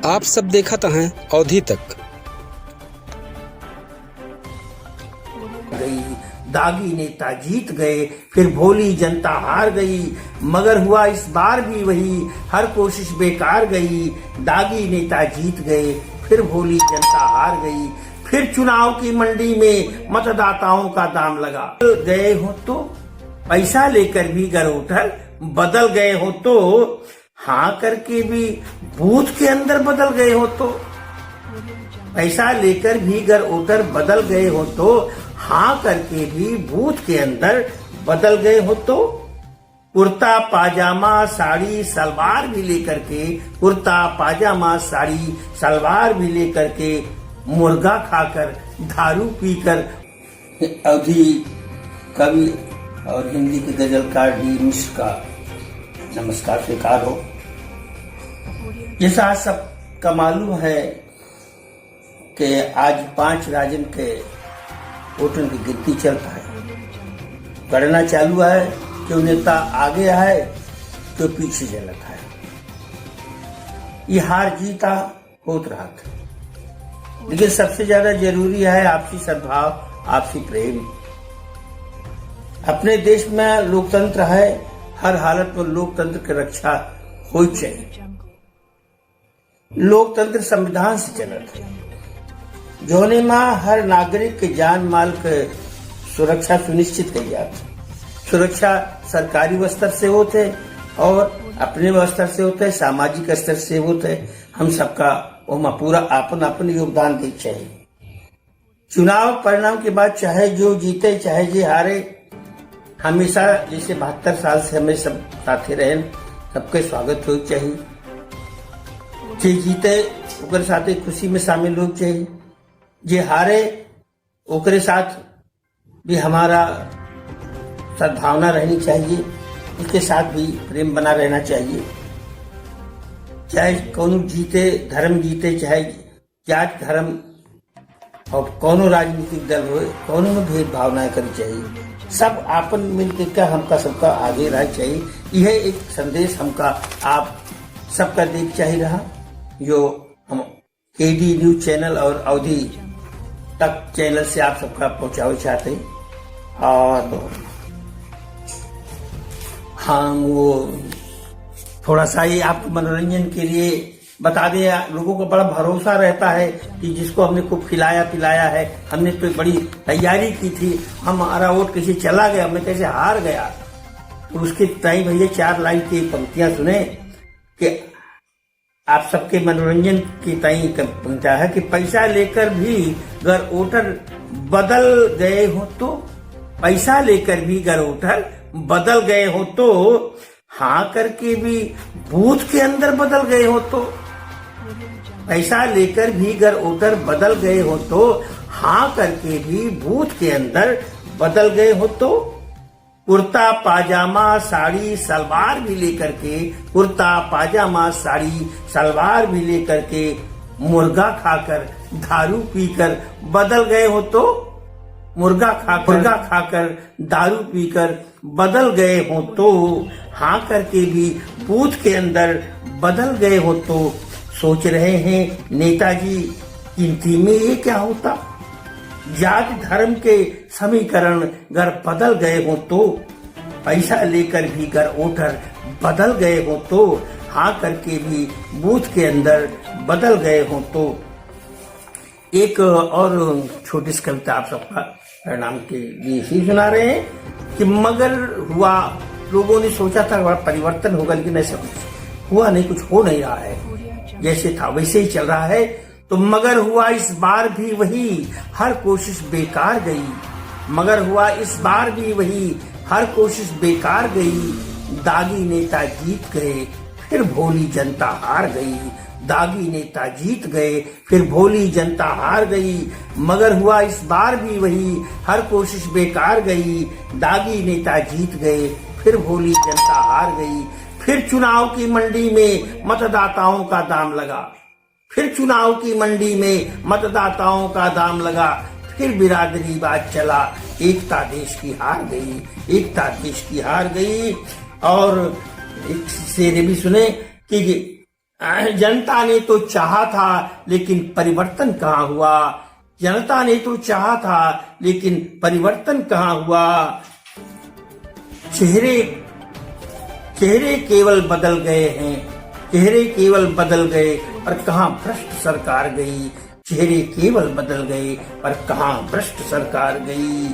आप सब देखत हैं अवधि तक। गई दागी नेता जीत गए, फिर भोली जनता हार गई, मगर हुआ इस बार भी वही, हर कोशिश बेकार गई। दागी नेता जीत गए, फिर भोली जनता हार गई, फिर चुनाव की मंडी में मतदाताओं का दाम लगा। गए हो तो पैसा लेकर भी घर उठल, बदल गए हो तो हाँ करके भी बूथ के अंदर बदल गए हो तो, पैसा लेकर भी घर उठर बदल गए हो तो हाँ करके भी बूथ के अंदर बदल गए हो तो, कुर्ता पाजामा साड़ी सलवार भी लेकर के, कुर्ता पाजामा साड़ी सलवार भी लेकर के, मुर्गा खाकर दारू पीकर। अवधि कवि और हिंदी के गजलकार डी मिश्र का नमस्कार स्वीकार हो। जैसा सबका मालूम है कि आज 5 राज्यों के वोटों की गिनती चल रहा है, गणना चालू है, जो नेता आगे है तो पीछे चलता है। ये हार जीता होत रहा था, लेकिन सबसे ज्यादा जरूरी है आपसी सद्भाव, आपसी प्रेम। अपने देश में लोकतंत्र है, हर हालत में लोकतंत्र की रक्षा हो चाहिए। लोकतंत्र संविधान से चलत है, जोने में हर नागरिक के जान माल के सुरक्षा सुनिश्चित की जाती। सुरक्षा सरकारी स्तर से होते और अपने स्तर से होते, सामाजिक स्तर से होते। हम सबका वो पूरा अपन योगदान दे चाहिए। चुनाव परिणाम के बाद चाहे जो जीते चाहे जो हारे, हमेशा जैसे 72 साल से हमें सब साथे रहे, सबके स्वागत हो चाहिए। जे जीते ओकरे साथे खुशी में शामिल हो चाहिए, जे हारे ओकरे साथ भी हमारा सद्भावना रहनी चाहिए, उसके साथ भी प्रेम बना रहना चाहिए। चाहे कौन जीते, धर्म जीते, चाहे जात धर्म और कौनो राजनीतिक दल हो, कौनो में भेदभाव न करनी चाहिए। सब आपन मिलकर का हमका सबका आगे रहना चाहिए। यह एक संदेश हमका आप सबका देख चाहिए रहा, जो हम केडी न्यूज चैनल और अवधि तक चैनल से आप सबका पहुंचाना चाहते हैं। और हाँ, वो थोड़ा सा ये आपको मनोरंजन के लिए बता दें। लोगों को बड़ा भरोसा रहता है कि जिसको हमने खूब खिलाया पिलाया है, हमने तो बड़ी तैयारी की थी, हमारा वोट कैसे चला गया, मैं कैसे हार गया। तो उसके तय भैया 4 लाइन की पंक्तियां सुने कि आप सबके मनोरंजन की तय पंक्तियां है कि पैसा लेकर भी घर वोटर बदल गए हो तो, पैसा लेकर भी घर वोटर बदल गए हो तो हाँ करके भी बूथ के अंदर बदल गए हो तो, पैसा लेकर भी घर वोटर बदल गए हो तो हाँ करके भी बूथ के अंदर बदल गए हो तो, कुर्ता पाजामा साड़ी सलवार भी लेकर के, कुर्ता पाजामा साड़ी सलवार भी लेकर के, मुर्गा खाकर दारू पीकर बदल गए हो तो, मुर्गा खाकर दारू पीकर बदल गए हो तो हाँ करके भी बूथ के अंदर बदल गए हो तो। सोच रहे हैं नेताजी गिनती में ये क्या होता, जात धर्म के समीकरण घर बदल गए हो तो, पैसा लेकर भी घर वोटर बदल गए हो तो हाँ करके भी बूथ के अंदर बदल गए हो तो। एक और छोटी सी कविता आप सबका परिणाम के लिए ही सुना रहे हैं कि मगर हुआ, लोगों ने सोचा था बड़ा परिवर्तन होगा, लेकिन ऐसा हुआ नहीं, कुछ हो नहीं रहा है, जैसे था वैसे ही चल रहा है। तो मगर हुआ इस बार भी वही, हर कोशिश बेकार गई, मगर हुआ इस बार भी वही, हर कोशिश बेकार गई। दागी नेता जीत गए, फिर भोली जनता हार गई, दागी नेता जीत गए, फिर भोली जनता हार गई, मगर हुआ इस बार भी वही, हर कोशिश बेकार गई। दागी नेता जीत गए, फिर भोली जनता हार गई, फिर चुनाव की मंडी में मतदाताओं का दाम लगा, फिर चुनाव की मंडी में मतदाताओं का दाम लगा, फिर बिरादरीवाद चला, एकता देश की हार गई, एकता देश की हार गई। और एक शेर भी सुने कि जनता ने तो चाहा था लेकिन परिवर्तन कहाँ हुआ। जनता ने तो चाहा था लेकिन परिवर्तन कहाँ हुआ। चेहरे चेहरे केवल बदल गए हैं, चेहरे केवल बदल गए पर कहाँ भ्रष्ट सरकार गई। चेहरे केवल बदल गए पर कहाँ भ्रष्ट सरकार गई।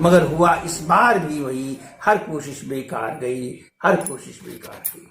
मगर हुआ इस बार भी वही, हर कोशिश बेकार गई, हर कोशिश बेकार गई।